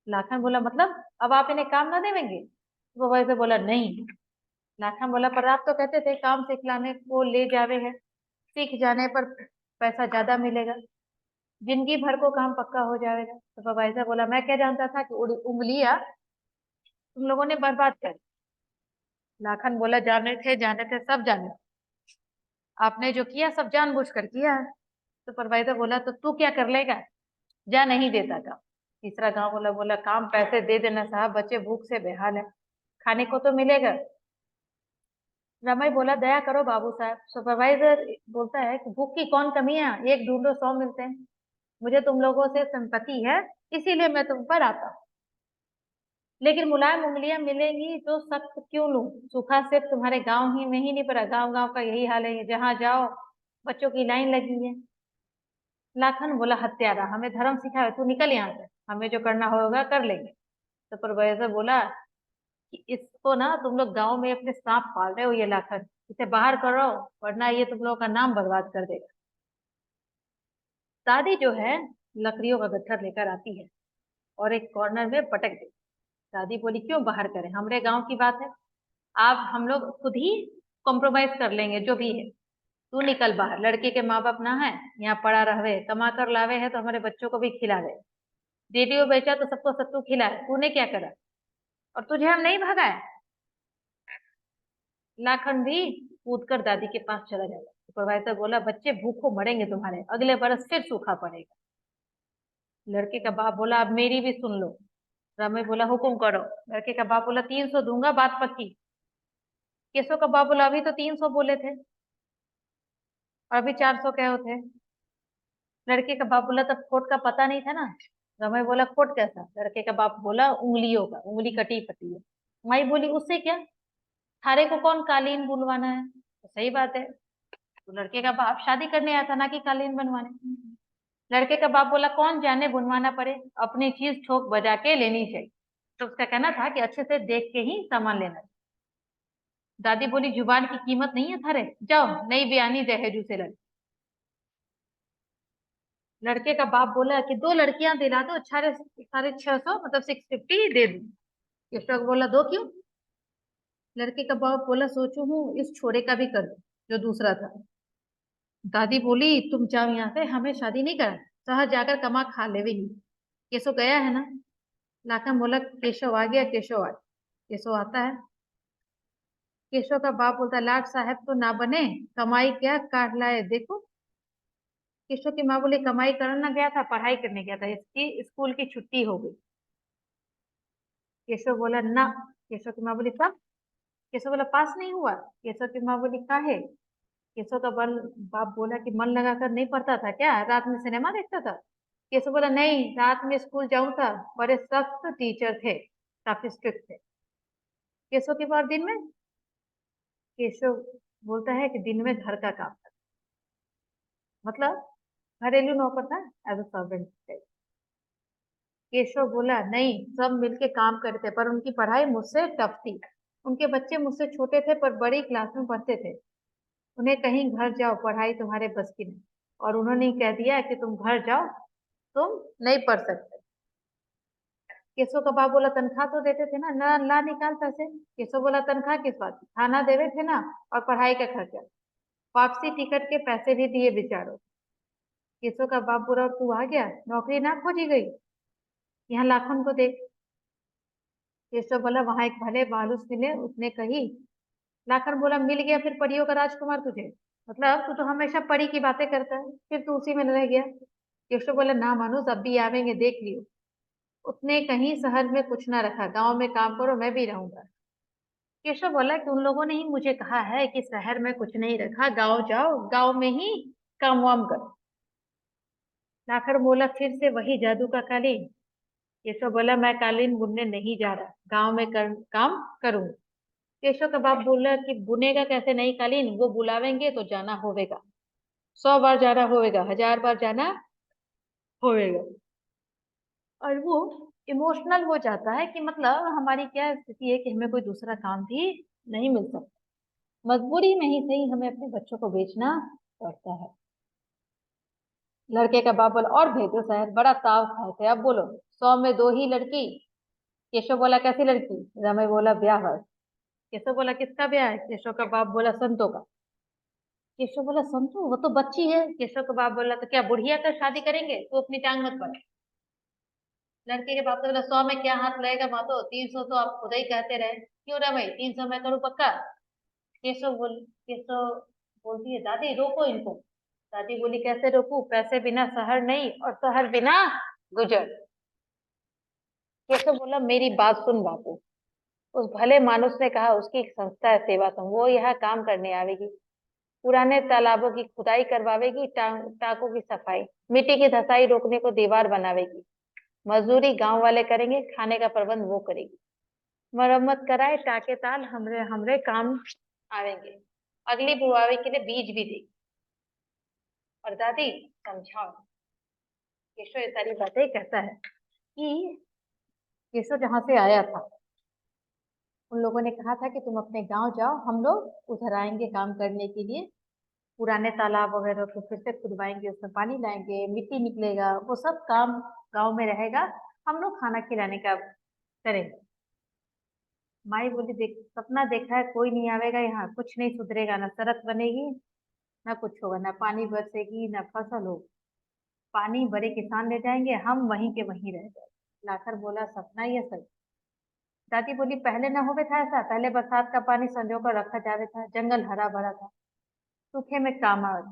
लाखन बोला मतलब अब आप इन्हें काम ना देंगे? वो वैसे बोला नहीं। लाखन बोला पर आप तो कहते थे काम सिखलाने को ले जावे है, सीख जाने पर पैसा ज्यादा मिलेगा, जिंदगी भर को काम पक्का हो जाएगा। सुपरवाइजर बोला मैं क्या जानता था कि उंगलियां तुम लोगों ने बर्बाद कर। लाखन बोला जाने थे सब जाने, आपने जो किया सब जानबूझ कर किया है। सुपरवाइजर बोला तो तू क्या कर लेगा? जा नहीं देता काम। तीसरा गांव बोला बोला काम पैसे दे देना साहब, बच्चे भूख से बेहाल है, खाने को तो मिलेगा। रमई बोला दया करो बाबू साहब। सुपरवाइजर बोलता है कि भूख की कौन कमी है, एक ढूंढो 100 मिलते हैं, मुझे तुम लोगों से सिंपैथी है, इसीलिए मैं तुम पर आता हूँ। लेकिन मुलायम उंगलियां मिलेंगी तो सख्त क्यों लूं? सूखा सिर्फ तुम्हारे गांव ही में ही नहीं पड़ा, गांव गांव का यही हाल है, जहां जाओ बच्चों की लाइन लगी है। लाखन बोला हत्यारा, हमें धर्म सिखाए, तू निकल यहाँ से, हमें जो करना होगा कर लेंगे। सुपरवाइजर बोला कि इसको ना तुम लोग गांव में अपने सांप पाल रहे हो, ये लाखन, इसे बाहर करो वरना ये तुम लोगों का नाम बर्बाद कर देगा। दादी जो है लकड़ियों का गट्ठर लेकर आती है और एक कॉर्नर में पटक देती। दादी बोली क्यों बाहर करें, हमारे गांव की बात है, आप हम लोग खुद ही कॉम्प्रोमाइज कर लेंगे जो भी है। तू निकल बाहर, लड़के के माँ बाप ना है, यहाँ पड़ा रहे, कमा कर लावे है तो हमारे बच्चों को भी खिलावे, रेडियो बेचा तो सबको सत्तू खिलाए, तूने क्या करा? और तुझे हम नहीं भगाए? लाखन भी कूद कर दादी के पास चला जाएगा। सुपरवाइजर बोला बच्चे भूखों मरेंगे तुम्हारे, अगले बरस फिर सूखा पड़ेगा। लड़के का बाप बोला अब मेरी भी सुन लो। रमेश बोला हुकुम करो। लड़के का बाप बोला 300 दूंगा, बात पक्की। केशव का बाप बोला अभी तो 300 बोले थे और अभी 400 कहे थे। लड़के का बाप बोला तब खोट का पता नहीं था ना। रमेश बोला खोट कैसा? लड़के का बाप बोला उंगलियों का, उंगली कटी फटी है। माई बोली उससे क्या, थारे को कौन कालीन बुलवाना है? तो सही बात है, तो लड़के का बाप शादी करने आया था ना कि कालीन बनवाने। लड़के का बाप बोला कौन जाने बुनवाना पड़े, अपनी चीज ठोक बजा के लेनी चाहिए। तो उसका कहना था कि अच्छे से देख के ही सामान लेना। दादी बोली जुबान की कीमत नहीं है थारे, जाओ नई बयानी दहेजू से लड़। लड़के का बाप बोला कि 2 लड़कियां दिला दो, 650 मतलब 650 दे दूं। कृषक बोला 2 क्यों? लड़के का बाप बोला सोचू हूँ इस छोरे का भी कर दूं, जो दूसरा था। दादी बोली तुम जाओ यहाँ से, हमें शादी नहीं करा, शहर जाकर कमा खा ले भी नहीं। केशव गया है ना? लाखन बोला केशव आ गया, केशव आ गया। केशव आता है। केशव का बाप बोलता लाट साहब तो ना बने, कमाई क्या काट लाए देखो। केशव की माँ बोली कमाई करना गया था, पढ़ाई करने गया था, इसकी स्कूल की छुट्टी हो गई। केशव बोला ना। केशव की माँ बोली कब? केशव बोला पास नहीं हुआ। केशव की माँ बोली काहे? केशव का बाप बोला कि मन लगाकर नहीं पढ़ता था क्या, रात में सिनेमा देखता था? केशव बोला नहीं, रात में स्कूल जाऊं था, बड़े सख्त टीचर थे, काफी स्ट्रिक्ट थे। केशव के बाद दिन में? केशव बोलता है कि दिन में घर का काम था, मतलब घरेलू नौकर था, एज अ सर्वेंट। केशव बोला नहीं, सब मिलके काम करते, पर उनकी पढ़ाई मुझसे टफ थी। उनके बच्चे मुझसे छोटे थे पर बड़ी क्लास में पढ़ते थे। उन्हें कहीं घर जाओ, पढ़ाई तुम्हारे बस की नहीं। और उन्होंने ही कह दिया कि तुम घर जाओ, तुम नहीं पढ़ सकते। केशव का बाप बोला तनख्वाह तो देते थे ना, ना ला निकाल पैसे। केशव बोला तनख्वाह किस बात की, खाना देवे थे ना, और पढ़ाई का खर्चा। वापसी टिकट के पैसे भी दिए बेचारों। केशव का बाप बोला तू आ गया, नौकरी ना खोजी गई, यहाँ लाखों को देख। केशव बोला वहां एक भले मानुस मिले, उसने कही। लाखन बोला मिल गया फिर परियों का राजकुमार तुझे? मतलब तू तो हमेशा परी की बातें करता है, फिर तू उसी में रह गया। केशव बोला ना मानुस, अब भी आवेंगे, देख लियो। उसने कहीं शहर में कुछ ना रखा, गांव में काम करो, मैं भी रहूंगा। केशव बोला कि उन लोगों ने ही मुझे कहा है कि शहर में कुछ नहीं रखा, गांव जाओ, गांव में ही काम वाम करो। लाखन बोला फिर से वही जादू का कालीन? केशव बोला मैं कालीन बुनने नहीं जा रहा, गांव में काम करूंगा। केशव का बाप बोला कि बुनेगा कैसे नई कालीन, वो बुलावेंगे तो जाना होवेगा, 100 बार जाना होवेगा, 1000 बार जाना होवेगा। और वो इमोशनल हो जाता है कि मतलब हमारी क्या स्थिति है कि हमें कोई दूसरा काम भी नहीं मिल सकता, मजबूरी में ही सही हमें अपने बच्चों को बेचना पड़ता है। लड़के का बाप बोला और भेजो शहर, बड़ा ताव खाए थे, अब बोलो 100 में 2 ही लड़की। केशव बोला कैसी लड़की? रमेश बोला ब्याह है। केशव बोला किसका ब्याह है? केशव का बाप बोला संतों का। केशव बोला संतू, वो तो बच्ची है। केशव का बाप बोला तो क्या बुढ़िया कर शादी करेंगे, तू अपनी टांग मत पड़। लड़के के बाप ने बोला 100 में क्या हाथ लगेगा मातो, 300 तो आप खुद ही कहते रहे, क्यों रहे 300 में करूँ पक्का? केशव बोलती है दादी रोको इनको। दादी बोली कैसे रोकू, पैसे बिना शहर नहीं और शहर बिना गुजर। केशव बोला मेरी बात सुन बापू, उस भले मानुस ने कहा उसकी एक संस्था है सेवा संघ, वो यहाँ काम करने आवेगी, पुराने तालाबों की खुदाई करवावेगी, टाकों की सफाई, मिट्टी की धसाई रोकने को दीवार बनावेगी, मजदूरी गांव वाले करेंगे, खाने का प्रबंध वो करेगी, मरम्मत कराए टाके ताल हमरे हमरे काम आवेंगे, अगली बुआई के लिए बीज भी देगी। और दादी समझाओ। केशव ये सारी बातें कहता है कि केशव जहां से आया था उन लोगों ने कहा था कि तुम अपने गांव जाओ, हम लोग उधर आएंगे काम करने के लिए, पुराने तालाब वगैरह को फिर से खुदवाएंगे, उसमें पानी लाएंगे, मिट्टी निकलेगा, वो सब काम गांव में रहेगा, हम लोग खाना खिलाने का करेंगे। माई बोली देख सपना देखा है, कोई नहीं आवेगा यहाँ, कुछ नहीं सुधरेगा, ना सड़क बनेगी, ना कुछ होगा, ना पानी बरसेगी, ना फसल होगी, पानी बड़े किसान ले जाएंगे, हम वहीं के वहीं रह जाएंगे। लाखर बोला सपना या सच? दादी बोली पहले ना होवे था ऐसा, पहले बरसात का पानी संजो कर रखा जावे था, जंगल हरा भरा था, सूखे में काम आवे।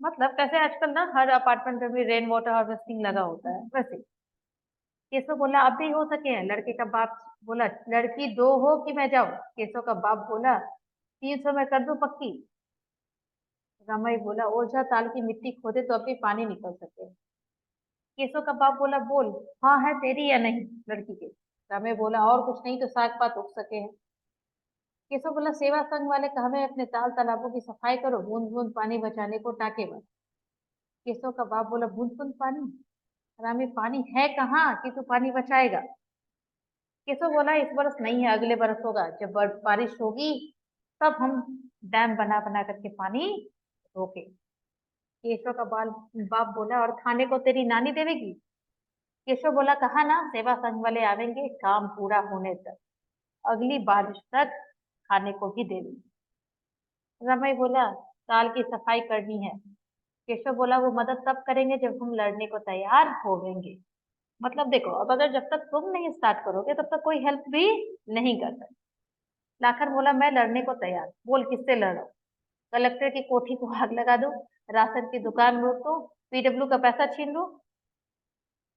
मतलब कैसे आजकल ना हर अपार्टमेंट में भी रेन वाटर हार्वेस्टिंग लगा होता है वैसे। केशव बोला अब भी हो सके हैं। लड़के का बाप बोला लड़की 2 हो कि मैं जाऊं? केशव का बाप बोला 300 में कर दूं पक्की। रमई बोला ओझा ताल की मिट्टी खोदे तो अभी पानी निकल सके। केशव का बाप बोला बोल, हाँ है तेरी या नहीं लड़की के? रमई बोला और कुछ नहीं तो साग पात उग सके हैं। केशव बोला सेवा संघ वाले कहवे अपने ताल तालाबों की सफाई करो, बूंद बूंद पानी बचाने को टाके बस। केशव का बाप बोला बूंद बूंद पानी? रामी पानी है कहाँ कि तू पानी बचाएगा? केशव बोला इस बरस नहीं है, अगले बरस होगा, जब बारिश होगी तब हम डैम बना बना करके पानी रोके। केशव का बाप बोला और खाने को तेरी नानी देवेगी? केशव बोला कहा ना, सेवा संघ वाले आवेंगे काम पूरा होने तक, अगली बारिश तक खाने को भी दे देंगे। रमई बोला ताल की सफाई करनी है। केशव बोला वो मदद तब करेंगे जब हम लड़ने को तैयार होवेंगे। मतलब देखो, अब अगर जब तक तुम नहीं स्टार्ट करोगे तब तक कोई हेल्प भी नहीं कर सकता। लाखन बोला मैं लड़ने को तैयार, बोल किससे लड़ो? कलेक्टर की कोठी को आग लगा दो, राशन की दुकान लूट दो, पीडब्ल्यू का पैसा छीन लो।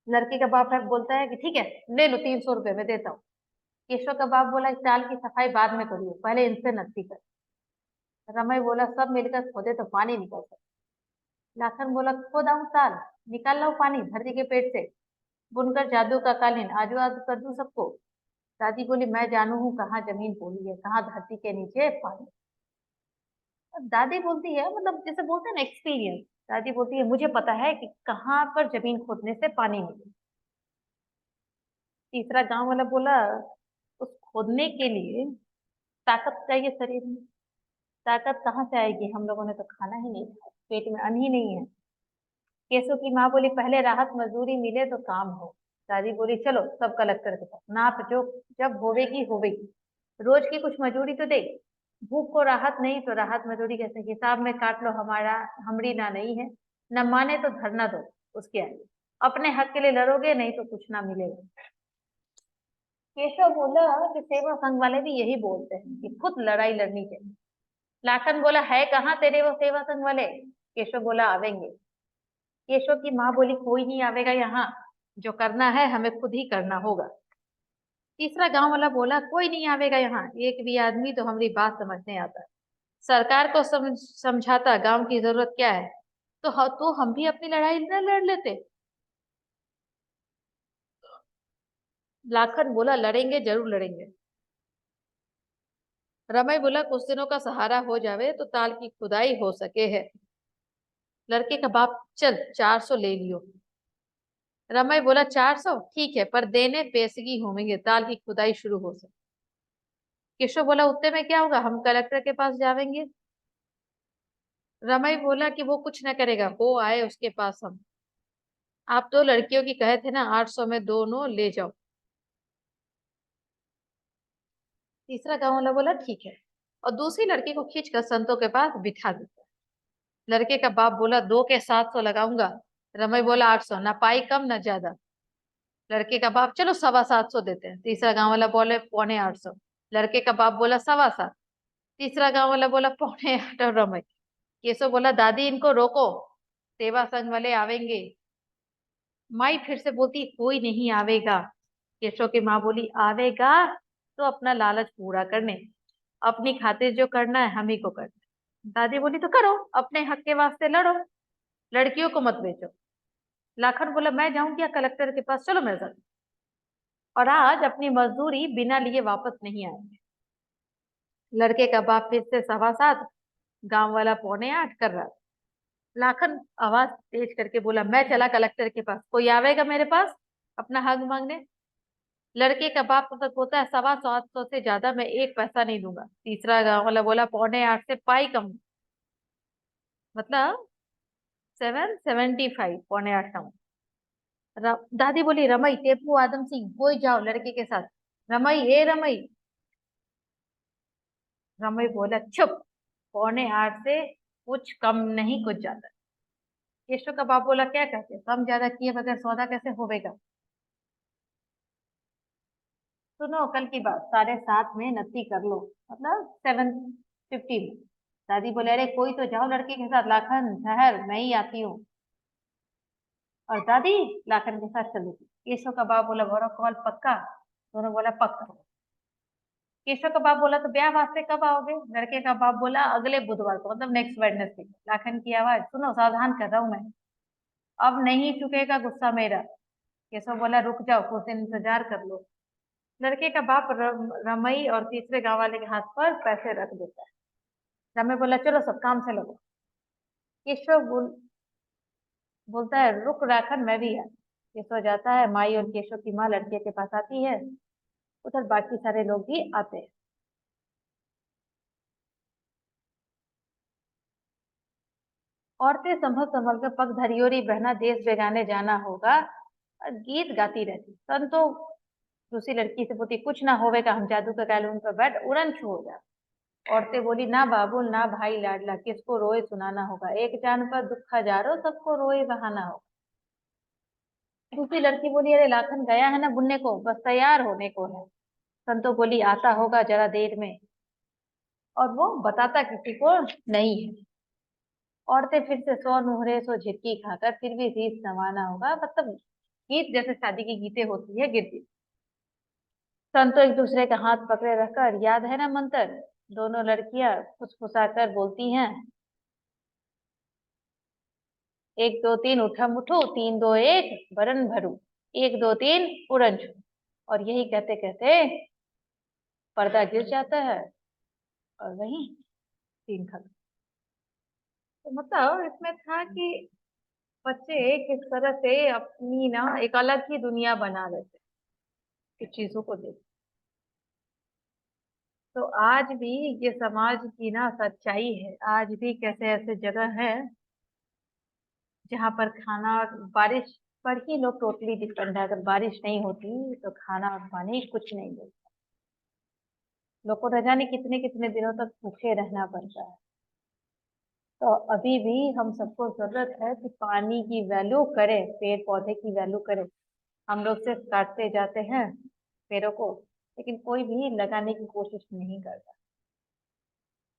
लड़के का बाप है बोलता है कि ठीक है ले लो, 300 रुपए में देता हूँ। केशव का बाप बोला इस चाल की सफाई बाद में करियो, पहले इनसे नत्थी कर। रमई बोला सब मिलकर खोदे तो पानी निकल सकता। लाखन बोला खोदाऊं ताल, निकाल लो पानी धरती के पेट से, बुनकर जादू का कालीन आजू आजू कर दूं सबको। दादी बोली मैं जानू हूँ कहाँ जमीन बोली है, कहाँ धरती के नीचे पानी। अब दादी बोलती है, मतलब जैसे बोलते हैं ना एक्सपीरियंस, दादी बोलती है मुझे पता है कि कहाँ पर जमीन खोदने से पानी मिले। तीसरा गांव वाला बोला उस खोदने के लिए ताकत चाहिए शरीर में। ताकत कहाँ से आएगी, हम लोगों ने तो खाना ही नहीं खाया, पेट में अन्न ही नहीं है। केशव की माँ बोली पहले राहत मजदूरी मिले तो काम हो। दादी बोली चलो सब कलेक्टर के पास, नाप जो जब होवेगी होवेगी, रोज की कुछ मजदूरी तो दे। भूख को राहत नहीं तो राहत मजदूरी कैसे, हिसाब में काट लो, हमारा हमरी ना नहीं है। न माने तो धरना दो उसके आगे, अपने हक के लिए लड़ोगे नहीं तो कुछ ना मिलेगा। केशव बोला कि सेवा संघ वाले भी यही बोलते हैं कि खुद लड़ाई लड़नी चाहिए। लाखन बोला है कहाँ तेरे वो सेवा संघ वाले? केशव बोला आवेंगे। केशव की माँ बोली कोई नहीं आवेगा यहाँ, जो करना है हमें खुद ही करना होगा। तीसरा गांव वाला बोला कोई नहीं आवेगा यहाँ, एक भी आदमी तो हमारी बात समझने आता। सरकार को समझाता गांव की जरूरत क्या है, तो हम भी अपनी लड़ाई न लड़ लेते। लाखन बोला लड़ेंगे जरूर लड़ेंगे। रमई बोला कुछ दिनों का सहारा हो जावे तो ताल की खुदाई हो सके है। लड़के का बाप चल 400 ले लियो। रमई बोला 400 ठीक है, पर देने पेशगी होंगे, ताल की खुदाई शुरू हो सके। केशव बोला उतने में क्या होगा, हम कलेक्टर के पास जावेंगे। रमई बोला कि वो कुछ न करेगा, वो आए उसके पास हम। आप तो लड़कियों की कहे थे ना, 800 में दोनों ले जाओ। तीसरा गांव वाला बोला ठीक है, और दूसरी लड़की को खींचकर संतों के पास बिठा देता। लड़के का बाप बोला 2 के 700 लगाऊंगा। रमई बोला 800, ना पाई कम ना ज्यादा। लड़के का बाप चलो 725 देते हैं। तीसरा गांव वाला बोले 725। लड़के का बाप बोला 725। तीसरा गांव वाला बोला 7.25 और रमई। केशव बोला दादी इनको रोको, सेवा संघ वाले आवेंगे। माई फिर से बोलती कोई नहीं आवेगा। केशव की माँ बोली आवेगा तो अपना लालच पूरा करने, अपनी खातिर जो करना है हम ही को करना। दादी बोली तो करो, अपने हक के वास्ते लड़ो, लड़कियों को मत बेचो। लाखन बोला मैं जाऊं क्या कलेक्टर के पास, चलो मेरे साथ। और आज अपनी मजदूरी बिना लिए वापस नहीं आएंगे। लड़के का बाप फिर से 7.25, गांव वाला 7.25 कर रहा। लाखन आवाज तेज करके बोला मैं चला कलेक्टर के पास, कोई आवेगा मेरे पास अपना हक मांगने? लड़के का बाप तक होता है 725 से ज्यादा मैं एक पैसा नहीं दूंगा। तीसरा गांव वाला बोला 7.25 से पाई कम, मतलब 775, 7.25 का। दादी बोली रमई टेपू आदम सिंह कोई जाओ लड़के के साथ। रमई ए रमई। रमई बोला चुप, 7.25 से कुछ कम नहीं कुछ ज्यादा। केशव का बाप बोला क्या कहते, कम ज्यादा किए बगैर सौदा कैसे होवेगा? सुनो कल की बात, सारे साथ में नत्ती कर लो, मतलब 750 में। दादी बोले अरे कोई तो जाओ लड़के के साथ, लाखन ठहर मैं ही आती हूँ। और दादी लाखन के साथ चली गई। केशव का बाप बोला भरो कॉल पक्का? दोनों बोला पक्का। केशव का बाप बोला तो ब्याह वास्ते कब आओगे? लड़के का बाप बोला अगले बुधवार को, मतलब नेक्स्ट वेडनेसडे। लाखन की आवाज सुनो सावधान कर रहा हूं मैं, अब नहीं चुकेगा गुस्सा मेरा। केशव बोला रुक जाओ कुछ दिन इंतजार कर लो। लड़के का बाप रमई और तीसरे गांव वाले के हाथ पर पैसे रख देता है। रमई बोला चलो सब काम से लगो। केशव बोलता है रुक राखन मैं भी है। केशव जाता है, माई और केशव की माँ लड़के के पास आती है। उधर बाकी सारे लोग भी आते हैं। औरतें संभल संभल कर पग धरियोरी बहना देश बेगाने जाना होगा, गीत गाती रहती। संतो दूसरी लड़की से बोलती, कुछ ना होवेगा, हम जादू के कैलून पर बैठ उड़न छू हो जा। औरतें बोली, ना बाबुल ना भाई लाडला, किसको रोए सुनाना होगा, एक जान पर दुख हजारों, सबको रोए बहाना होगा। दूसरी लड़की बोली, अरे लाखन गया है ना बुनने को, बस तैयार होने को है। संतो बोली, आता होगा जरा देर में, और वो बताता किसी को नहीं है। औरतें फिर से सौ नुहरे सौ झिटकी खाकर फिर भी रीत संवाना होगा, मतलब गीत जैसे शादी की गीतें होती है गिरती। संतो एक दूसरे का हाथ पकड़े रखकर, याद है ना मंत्र, दोनों लड़कियां फुसफुसा कर बोलती हैं, एक दो तीन उठम उठो, तीन दो एक बरन भरू, एक दो तीन उड़न छू। और यही कहते कहते पर्दा गिर जाता है और वही सीन खत्म। तो मतलब इसमें था कि बच्चे किस तरह से अपनी ना एक अलग ही दुनिया बना लेते हैं इस चीजों को देख। तो आज भी ये समाज की ना सच्चाई है, आज भी कैसे ऐसे जगह है जहाँ पर खाना और बारिश पर ही लोग टोटली डिपेंड है। अगर बारिश नहीं होती तो खाना और पानी कुछ नहीं मिलता। लोग को न जाने कितने कितने दिनों तक भूखे रहना पड़ता है। तो अभी भी हम सबको जरूरत है कि पानी की वैल्यू करें, पेड़ पौधे की वैल्यू करें। हम लोग सिर्फ काटते जाते हैं पेड़ों को, लेकिन कोई भी लगाने की कोशिश नहीं करता।